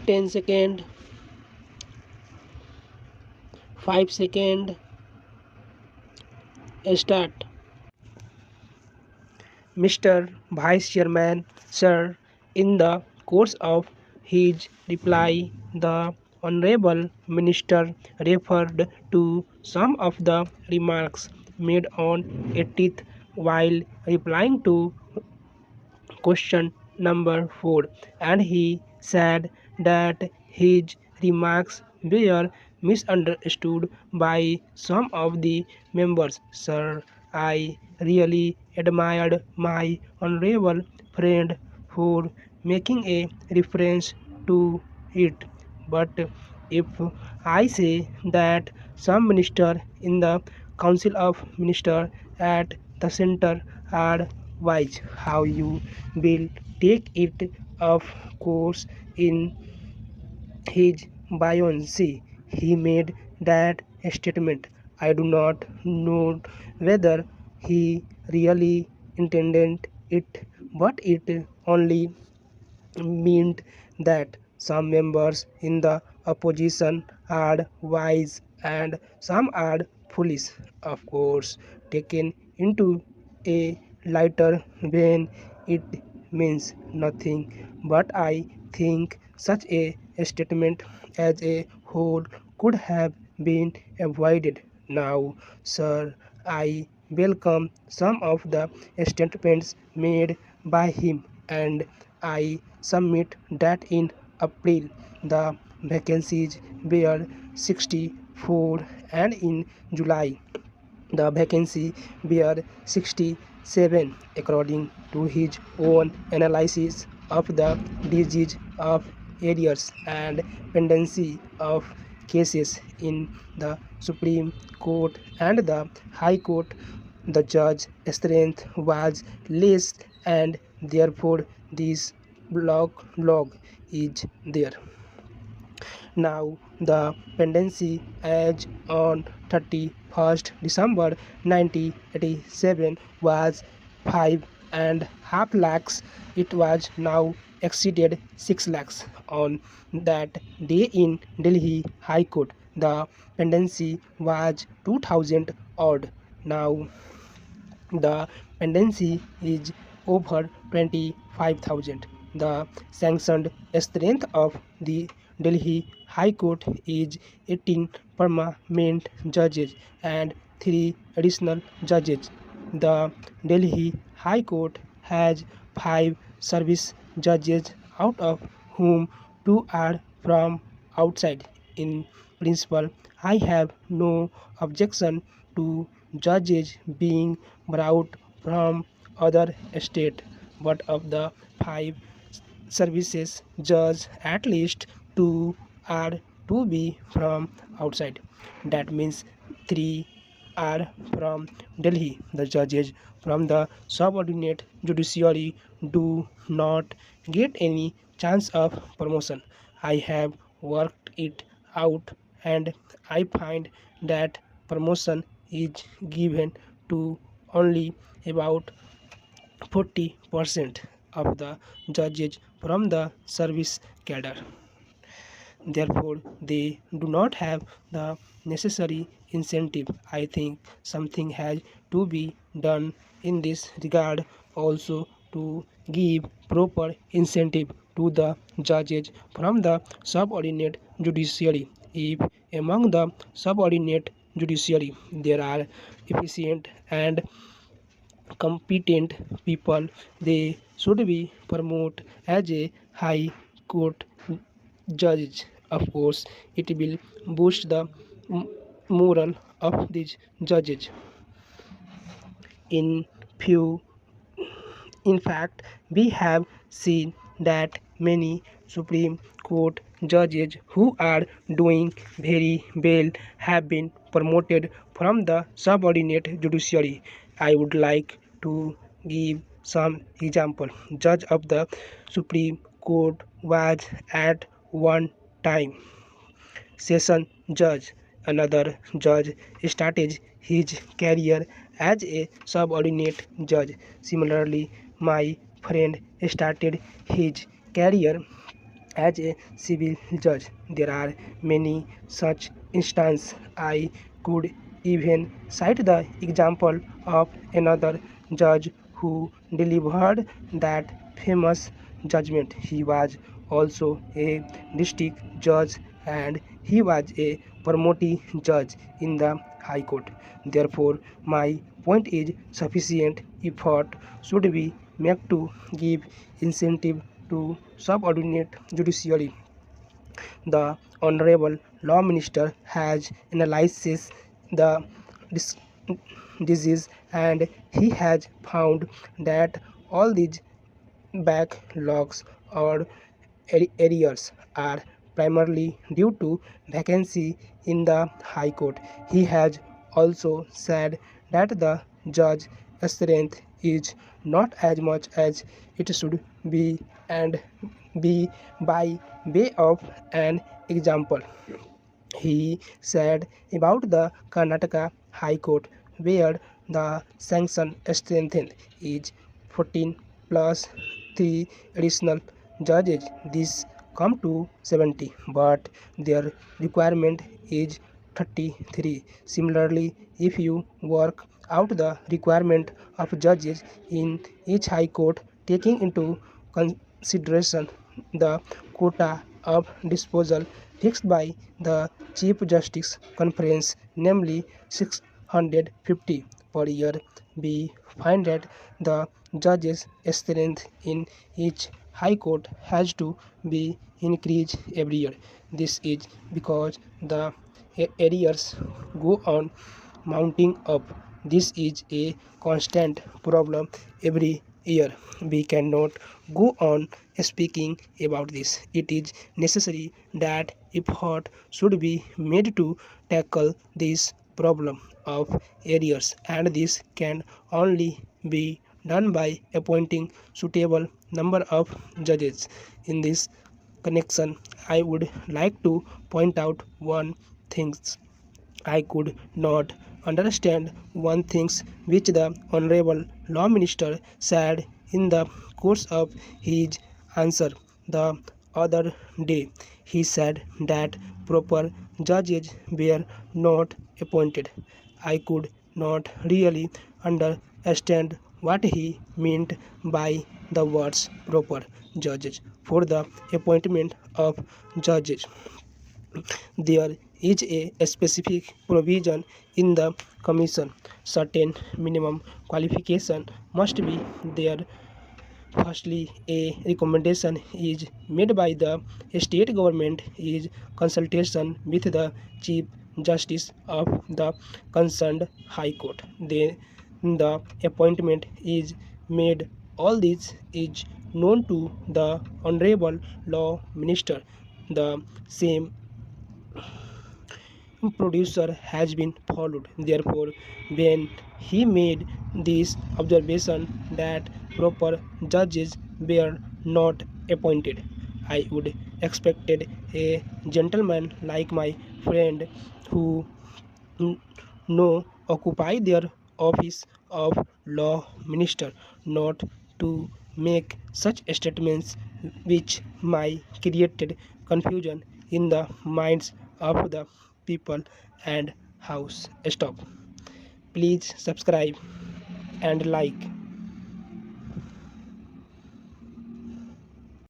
10 second, 5 second, start. Mr. Vice Chairman, sir, in the course of his reply, the Honorable Minister referred to some of the remarks made on 18th while replying to question number 4, and he said that his remarks were misunderstood by some of the members. Sir, I really admired my honorable friend for making a reference to it. But if I say that some minister in the Council of Ministers at the center are wise, how you will take it? Of course, in his biography, he made that statement. I do not know whether he really intended it, but it only meant that some members in the opposition are wise and some are foolish. Of course, taken into a lighter vein, it means nothing. But I think such a statement as a whole could have been avoided. Now, sir, I welcome some of the statements made by him, and I submit that in April the vacancies were 64 and in July the vacancy were 67 according to his own analysis of the disease of areas and pendency of cases in the Supreme Court and the High Court. The judge's strength was less, and therefore this log is there. Now the pendency as on 31st December 1987 was 5.5 lakhs. It was now exceeded 6 lakhs. On that day in Delhi High Court, the pendency was 2000 odd. Now the pendency is over 25,000. The sanctioned strength of the Delhi High Court is 18 permanent judges and 3 additional judges. The Delhi High Court has 5 service judges, out of whom 2 are from outside. In principle, I have no objection to judges being brought from other state, but of the 5 services judges, at least 2 are to be from outside. That means 3 are from Delhi. The judges from the subordinate judiciary do not get any chance of promotion. I have worked it out, and I find that promotion is given to only about 40% of the judges from the service cadre. Therefore, they do not have the necessary incentive. I think something has to be done in this regard also, to give proper incentive to the judges from the subordinate judiciary. If among the subordinate judiciary there are efficient and competent people, they should be promoted as a high court judge. Of course, it will boost the moral of these judges. In few In fact, we have seen that many Supreme Court judges who are doing very well have been promoted from the subordinate judiciary. I would like to give some example. Judge of the Supreme Court was at one time session judge. Another judge started his career as a subordinate judge. Similarly, my friend started his career As a civil judge, there are many such instances. I could even cite the example of another judge who delivered that famous judgment. He was also a district judge and he was a promoting judge in the High Court. Therefore, my point is sufficient effort should be made to give incentive to subordinate judiciary. The Honorable Law Minister has analyzed the dis- disease and he has found that all these backlogs or arrears are primarily due to vacancy in the High Court. He has also said that the judge strength is not as much as it should be and be by way of an example. He said about the Karnataka High Court, where the sanction strength is 14 plus 3 additional judges. This come to 70, but their requirement is 33. Similarly, if you work out the requirement of judges in each high court, taking into consideration the quota of disposal fixed by the Chief Justice Conference, namely 650 per year, we find that the judges' strength in each high court has to be increased every year. This is because the arrears go on mounting up. This is a constant problem every year. We cannot go on speaking about this. It is necessary that effort should be made to tackle this problem of arrears, and this can only be done by appointing suitable number of judges. In this connection, I would like to point out one thing. I could not understand one thing which the Honorable Law Minister said in the course of his answer the other day. He said that proper judges were not appointed. I could not really understand what he meant by the words proper judges. For the appointment of judges, there is a specific provision in the commission. Certain minimum qualification must be there. Firstly, a recommendation is made by the state government is consultation with the Chief Justice of the concerned High Court. Then the appointment is made. All this is known to the Honorable Law Minister. The same producer has been followed. Therefore, when he made this observation that proper judges were not appointed, I would expected a gentleman like my friend who no occupy their office of law minister not to make such statements which may created confusion in the minds of the people and house. Stop. Please subscribe and like.